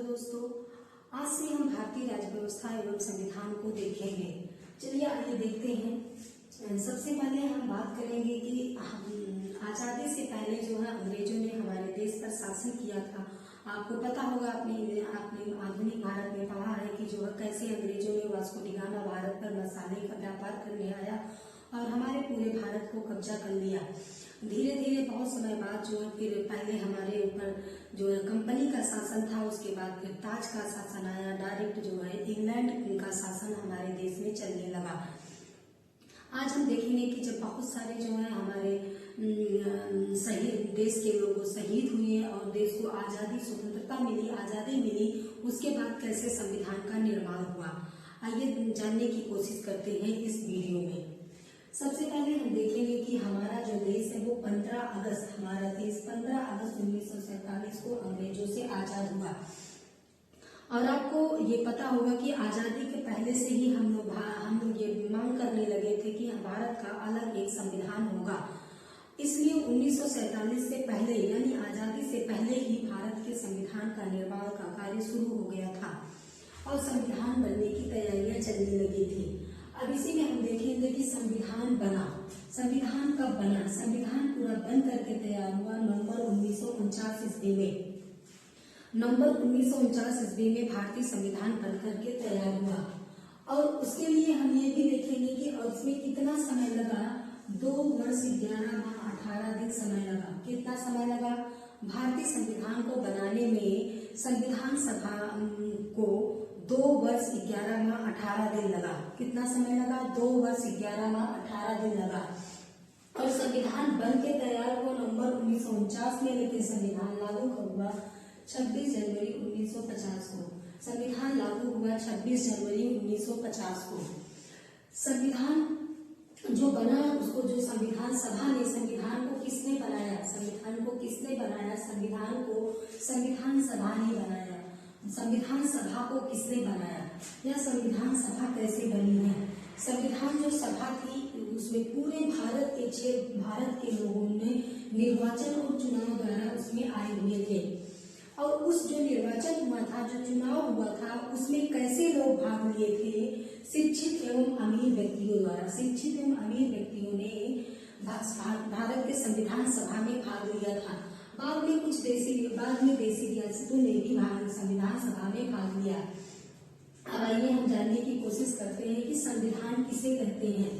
दोस्तों, आज से हम भारतीय राज्य व्यवस्था एवं संविधान को देखेंगे। चलिए आइए देखते हैं। सबसे पहले हम बात करेंगे कि आजादी से पहले जो है अंग्रेजों ने हमारे देश पर शासन किया था। आपको पता होगा, आपने आधुनिक भारत में पढ़ा है कि जो है कैसे अंग्रेजों ने वास्को डी गामा भारत पर मसाले का व्यापार करने आया और हमारे पूरे भारत को कब्जा कर लिया। धीरे धीरे बहुत समय बाद जो है फिर पहले हमारे ऊपर जो है कंपनी का शासन था, उसके बाद फिर ताज का शासन आया। डायरेक्ट जो है इंग्लैंड का शासन हमारे देश में चलने लगा। आज हम देखेंगे कि जब बहुत सारे जो है हमारे शहीद देश के लोग शहीद हुए और देश को आजादी स्वतंत्रता मिली, आजादी मिली, उसके बाद कैसे संविधान का निर्माण हुआ, आइए जानने की कोशिश करते हैं इस वीडियो में। सबसे पहले हम देखेंगे कि हमारा जो देश है वो 15 अगस्त, हमारा देश 15 अगस्त 1947 को अंग्रेजों से आजाद हुआ। और आपको ये पता होगा कि आजादी के पहले से ही हम लोग ये मांग करने लगे थे कि भारत का अलग एक संविधान होगा। इसलिए 1947 से पहले यानी आजादी से पहले ही भारत के संविधान का निर्माण का कार्य शुरू हो गया था और संविधान बनने की तैयारियां चलने लगी थी। अब इसी में हम देखेंगे कि संविधान बना। संविधान कब बना? संविधान पूरा बन करके तैयार हुआ नवंबर 1949 ईस्वी में। नवंबर 1949 ईस्वी में भारतीय संविधान बन करके तैयार हुआ। और उसके लिए हम ये भी देखेंगे कि उसमें कितना समय लगा। 2 वर्ष 11 माह 18 दिन समय लगा। कितना समय लगा? भारतीय संविधान को बनाने में संविधान सभा को 2 वर्ष 11 माह 18 दिन लगा। कितना समय लगा? 2 वर्ष 11 माह 18 दिन लगा। और संविधान बन के तैयार हुआ नवंबर 1949 में, लेकिन संविधान लागू हुआ 26 जनवरी 1950 को। संविधान लागू हुआ 26 जनवरी 1950 को। संविधान जो बना उसको जो संविधान सभा ने, संविधान को किसने बनाया? संविधान को किसने बनाया? संविधान को संविधान सभा ने बनाया। संविधान सभा को किसने बनाया? यह संविधान सभा कैसे बनी है? संविधान जो सभा थी उसमें पूरे भारत के लोगों ने निर्वाचन और चुनाव द्वारा उसमें आए हुए थे। और उस जो निर्वाचन हुआ था, जो चुनाव हुआ था, उसमें कैसे लोग भाग लिए थे? शिक्षित एवं अमीर व्यक्तियों द्वारा। शिक्षित एवं अमीर व्यक्तियों ने भारत के संविधान सभा में भाग लिया था। बाद में देसी रियासतों ने भी संविधान सभा में भाग लिया। अब आइए हम जानने की कोशिश करते हैं कि संविधान किसे कहते हैं।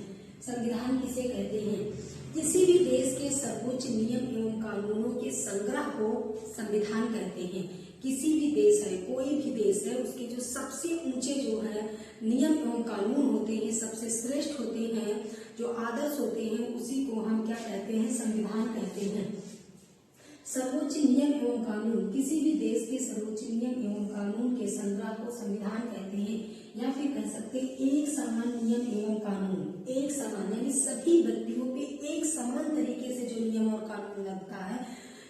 संविधान किसे कहते हैं? किसी भी देश के सर्वोच्च नियम एवं कानूनों के संग्रह को संविधान कहते हैं। किसी भी देश है, कोई भी देश है, उसके जो सबसे ऊंचे जो है नियम एवं कानून होते हैं, सबसे श्रेष्ठ होते हैं, जो आदर्श होते हैं, उसी को हम क्या कहते हैं? संविधान कहते हैं। सर्वोच्च नियम एवं कानून, किसी भी देश के सर्वोच्च नियम एवं कानून के संग्रह को संविधान कहते हैं। या फिर कह सकते हैं एक समान नियम एवं कानून। एक समान यानी सभी व्यक्तियों पे एक समान तरीके से जो नियम और कानून लगता है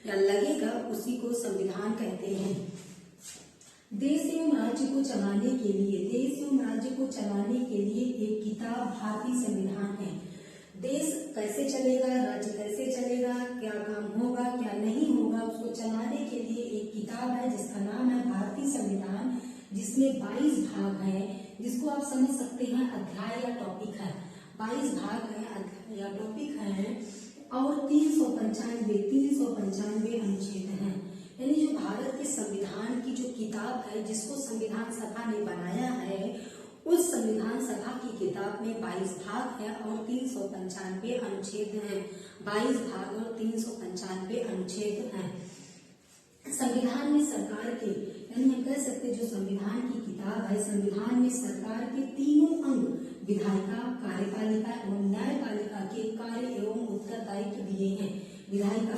या लगेगा, उसी को संविधान कहते हैं। देश एवं राज्य को चलाने के लिए एक किताब भारतीय संविधान है। देश कैसे चलेगा, राज्य कैसे चलेगा, क्या काम होगा, क्या नहीं होगा, उसको चलाने के लिए एक किताब है जिसका नाम है भारतीय संविधान, जिसमें 22 भाग हैं, जिसको आप समझ सकते हैं अध्याय या टॉपिक है। 22 भाग है, अध्याय या टॉपिक है और 395 अनुच्छेद हैं। यानी जो भारत के संविधान की जो किताब है, जिसको संविधान सभा ने बनाया है, उस संविधान सभा की किताब में 22 भाग है और 395 अनुच्छेद हैं। 22 भाग और 395 अनुच्छेद हैं। संविधान में सरकार के, यानी हम कह सकते जो संविधान की किताब है, संविधान में सरकार के तीनों अंग विधायिका, कार्यपालिका एवं न्यायपालिका के कार्य एवं उत्तरदायित्व दिए हैं। विधायिका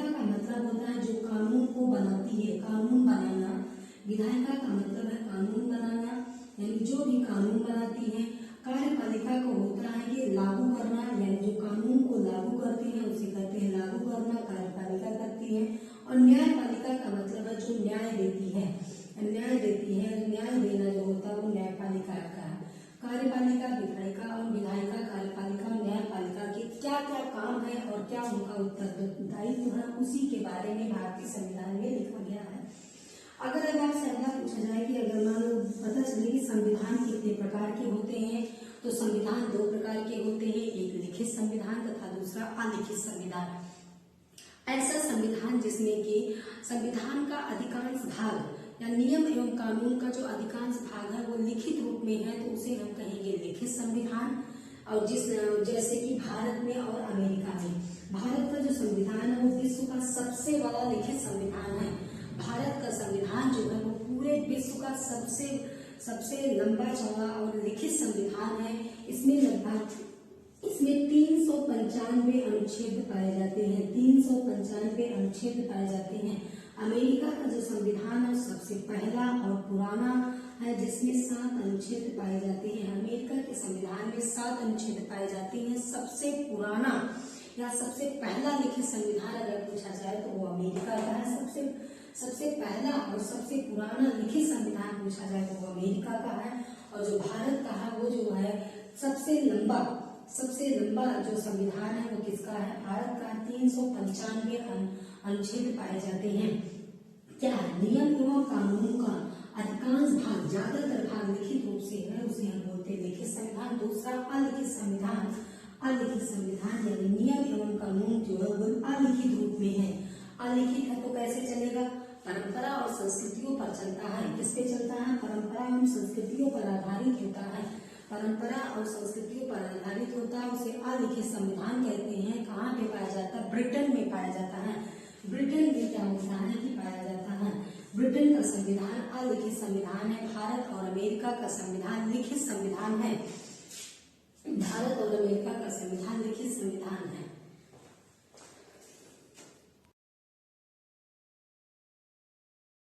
का मतलब होता है जो कानून को बनाती है, कानून बनाना। विधायिका का मतलब है कानून बनाना, यानी जो भी कानून बनाती है। कार्यपालिका को होता है कि लागू करना, यानी जो कानून को लागू करती है उसे कहते हैं लागू करना, कार्यपालिका करती है। और न्यायपालिका का मतलब है जो न्याय देती है, न्याय देना जो होता है वो न्यायपालिका का है। कार्यपालिका विधायिका और विधायिका कार्यपालिका और न्यायपालिका के क्या क्या काम है और क्या उनका उत्तरदायित्व है, उसी के बारे में भारतीय संविधान में लिखा गया है। अगर अब आपसे अगला पूछा जाए कि अगर मान लो पता चले कि संविधान कितने प्रकार के होते हैं, तो संविधान 2 प्रकार के होते हैं, एक लिखित संविधान तथा दूसरा अलिखित संविधान। ऐसा संविधान जिसमें कि संविधान का अधिकांश भाग या नियम एवं कानून का जो अधिकांश भाग है वो लिखित रूप में है, तो उसे हम कहेंगे लिखित संविधान। और जैसे कि भारत में और अमेरिका में, भारत का जो संविधान है वो विश्व का सबसे बड़ा लिखित संविधान है। भारत का संविधान जो है वो पूरे विश्व का सबसे लंबा चौड़ा और लिखित संविधान है। इसमें लगभग 395 अनुच्छेद पाए जाते हैं, 395 अनुच्छेद पाए जाते हैं। अमेरिका का जो संविधान है सबसे पहला और पुराना है, जिसमें 7 अनुच्छेद पाए जाते हैं। अमेरिका के संविधान में 7 अनुच्छेद पाए जाते हैं। सबसे पुराना या सबसे पहला लिखित संविधान अगर पूछा जाए तो वो अमेरिका का है। सबसे पहला और सबसे पुराना लिखित संविधान पूछा जाए तो वो अमेरिका का है। और जो भारत का है वो जो है सबसे लंबा जो संविधान है वो किसका है? भारत का। 395 अनुच्छेद पाए जाते हैं। क्या है? नियम एवं कानून का अधिकांश भाग, ज्यादातर भाग लिखित रूप से है, उसे हम बोलते हैं लिखित संविधान। दूसरा अलिखित संविधान। अलिखित संविधान यानी नियम एवं कानून जो है वो अलिखित रूप में है। अलिखित है तो कैसे चलेगा? परंपरा और संस्कृतियों पर चलता है। किस पे चलता है? परंपरा एवं संस्कृतियों पर आधारित होता है। परंपरा और संस्कृतियों पर आधारित होता है, उसे अलिखित संविधान कहते हैं। कहाँ पे पाया जाता है? ब्रिटेन में पाया जाता है। ब्रिटेन में क्या होता है कि पाया जाता है? ब्रिटेन का संविधान अलिखित संविधान है। भारत और अमेरिका का संविधान लिखित संविधान है। भारत और अमेरिका का संविधान लिखित संविधान है।